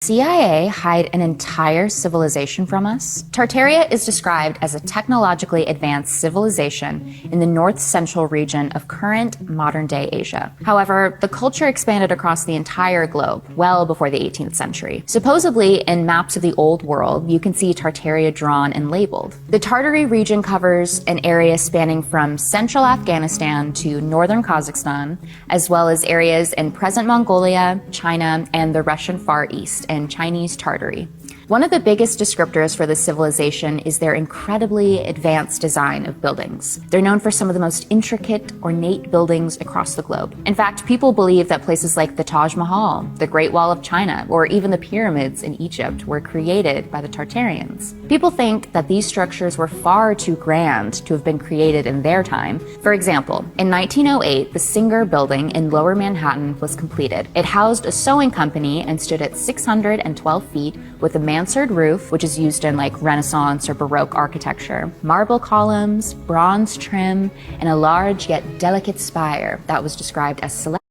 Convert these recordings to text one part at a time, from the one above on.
CIA hide an entire civilization from us? Tartaria is described as a technologically advanced civilization in the north-central region of current modern-day Asia. However, the culture expanded across the entire globe well before the 18th century. Supposedly, in maps of the Old World, you can see Tartaria drawn and labeled. The Tartary region covers an area spanning from central Afghanistan to northern Kazakhstan, as well as areas in present Mongolia, China, and the Russian Far East, and Chinese Tartary. One of the biggest descriptors for this civilization is their incredibly advanced design of buildings. They're known for some of the most intricate, ornate buildings across the globe. In fact, people believe that places like the Taj Mahal, the Great Wall of China, or even the pyramids in Egypt were created by the Tartarians. People think that these structures were far too grand to have been created in their time. For example, in 1908, the Singer Building in Lower Manhattan was completed. It housed a sewing company and stood at 612 feet with a mansard roof, which is used in like Renaissance or Baroque architecture, marble columns, bronze trim, and a large yet delicate spire that was described as select.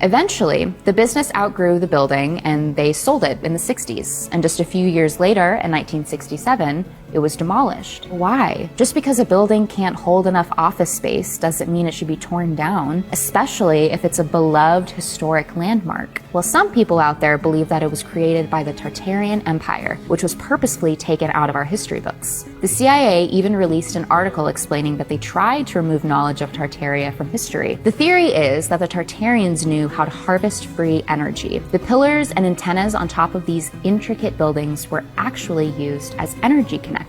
Eventually, the business outgrew the building and they sold it in the 60s. And just a few years later, in 1967, it was demolished. Why? Just because a building can't hold enough office space doesn't mean it should be torn down, especially if it's a beloved historic landmark. Well, some people out there believe that it was created by the Tartarian Empire, which was purposefully taken out of our history books. The CIA even released an article explaining that they tried to remove knowledge of Tartaria from history. The theory is that the Tartarians knew how to harvest free energy. The pillars and antennas on top of these intricate buildings were actually used as energy connectors.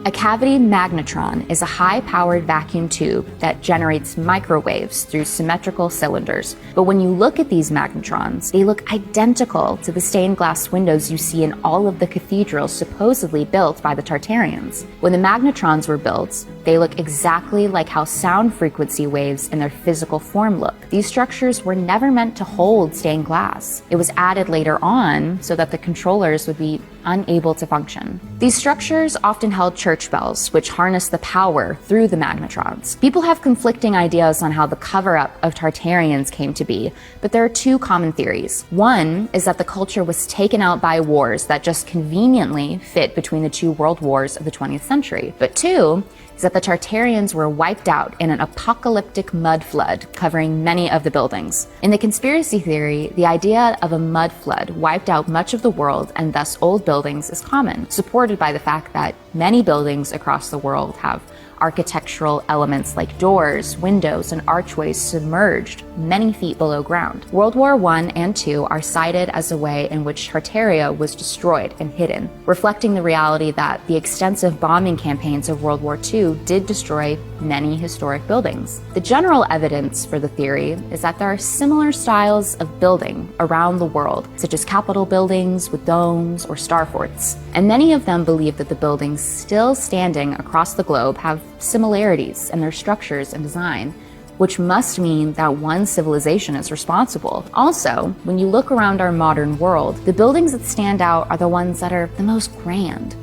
A cavity magnetron is a high-powered vacuum tube that generates microwaves through symmetrical cylinders. But when you look at these magnetrons, they look identical to the stained glass windows you see in all of the cathedrals supposedly built by the Tartarians. When the magnetrons were built, they look exactly like how sound frequency waves in their physical form look. These structures were never meant to hold stained glass. It was added later on so that the controllers would be unable to function. These structures often held church bells, which harnessed the power through the magnetrons. People have conflicting ideas on how the cover-up of Tartarians came to be, but there are two common theories. One is that the culture was taken out by wars that just conveniently fit between the two world wars of the 20th century. But two is that the Tartarians were wiped out in an apocalyptic mud flood covering many of the buildings. In the conspiracy theory, the idea of a mud flood wiped out much of the world and thus old buildings is common, supported by the fact that many buildings across the world have architectural elements like doors, windows, and archways submerged many feet below ground. World War I and II are cited as a way in which Tartaria was destroyed and hidden, reflecting the reality that the extensive bombing campaigns of World War II did destroy many historic buildings. The general evidence for the theory is that there are similar styles of building around the world, such as capitol buildings with domes or star forts, and many of them believe that the buildings still standing across the globe have similarities in their structures and design, which must mean that one civilization is responsible. Also, when you look around our modern world, the buildings that stand out are the ones that are the most grand.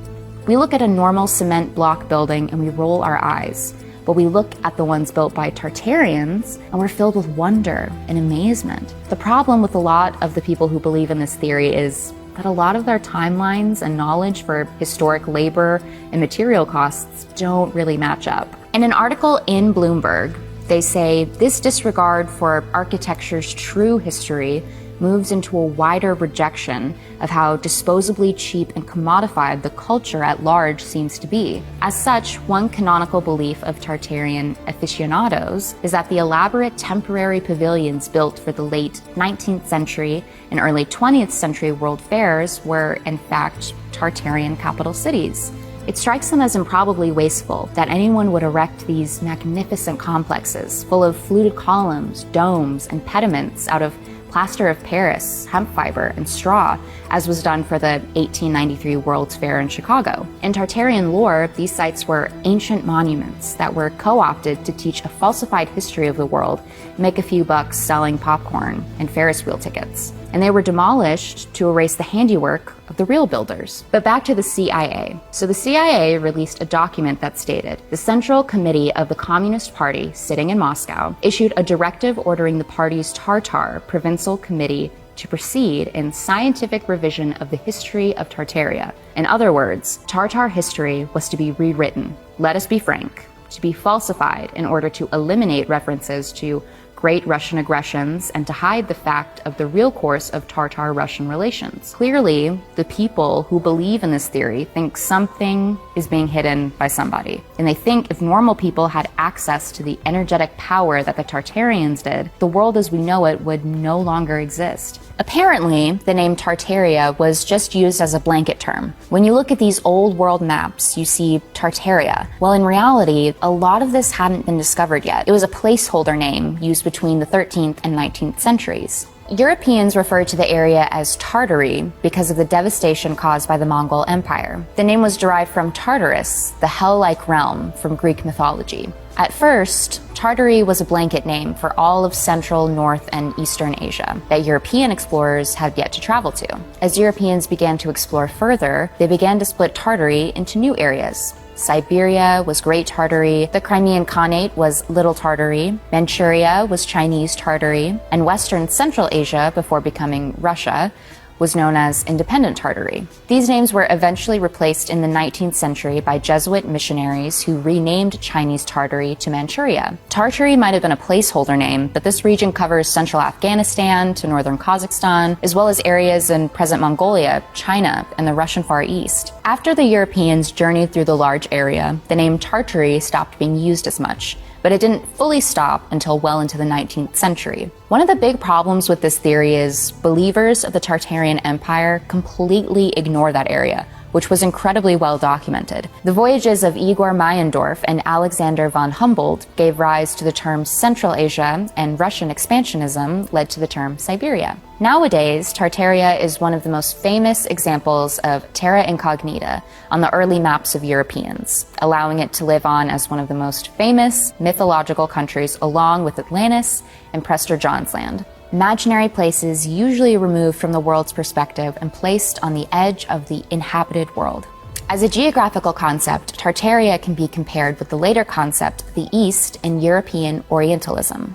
We look at a normal cement block building and we roll our eyes, but we look at the ones built by Tartarians and we're filled with wonder and amazement. The problem with a lot of the people who believe in this theory is that a lot of their timelines and knowledge for historic labor and material costs don't really match up. In an article in Bloomberg, they say this disregard for architecture's true history moves into a wider rejection of how disposably cheap and commodified the culture at large seems to be. As such, one canonical belief of Tartarian aficionados is that the elaborate temporary pavilions built for the late 19th century and early 20th century world fairs were, in fact, Tartarian capital cities. It strikes them as improbably wasteful that anyone would erect these magnificent complexes full of fluted columns, domes, and pediments out of plaster of Paris, hemp fiber, and straw, as was done for the 1893 World's Fair in Chicago. In Tartarian lore, these sites were ancient monuments that were co-opted to teach a falsified history of the world, make a few bucks selling popcorn and Ferris wheel tickets. And they were demolished to erase the handiwork of the real builders. But back to the CIA. So the CIA released a document that stated, the Central Committee of the Communist Party, sitting in Moscow, issued a directive ordering the party's Tartar Provincial Committee to proceed in scientific revision of the history of Tartaria. In other words, Tartar history was to be rewritten. Let us be frank, to be falsified in order to eliminate references to great Russian aggressions and to hide the fact of the real course of Tartar-Russian relations. Clearly, the people who believe in this theory think something is being hidden by somebody. And they think if normal people had access to the energetic power that the Tartarians did, the world as we know it would no longer exist. Apparently, the name Tartaria was just used as a blanket term. When you look at these old world maps, you see Tartaria. Well, in reality, a lot of this hadn't been discovered yet. It was a placeholder name used between the 13th and 19th centuries. Europeans referred to the area as Tartary because of the devastation caused by the Mongol Empire. The name was derived from Tartarus, the hell-like realm from Greek mythology. At first, Tartary was a blanket name for all of Central, North, and Eastern Asia that European explorers had yet to travel to. As Europeans began to explore further, they began to split Tartary into new areas. Siberia was Great Tartary, the Crimean Khanate was Little Tartary, Manchuria was Chinese Tartary, and Western Central Asia, before becoming Russia, was known as Independent Tartary. These names were eventually replaced in the 19th century by Jesuit missionaries who renamed Chinese Tartary to Manchuria. Tartary might have been a placeholder name, but this region covers central Afghanistan to northern Kazakhstan, as well as areas in present Mongolia, China, and the Russian Far East. After the Europeans journeyed through the large area, the name Tartary stopped being used as much, but it didn't fully stop until well into the 19th century. One of the big problems with this theory is believers of the Tartarian Empire completely ignore that area, which was incredibly well documented. The voyages of Igor Meyendorff and Alexander von Humboldt gave rise to the term Central Asia, and Russian expansionism led to the term Siberia. Nowadays, Tartaria is one of the most famous examples of terra incognita on the early maps of Europeans, allowing it to live on as one of the most famous mythological countries along with Atlantis and Prester John's Land. Imaginary places usually removed from the world's perspective and placed on the edge of the inhabited world. As a geographical concept, Tartaria can be compared with the later concept of the East in European Orientalism.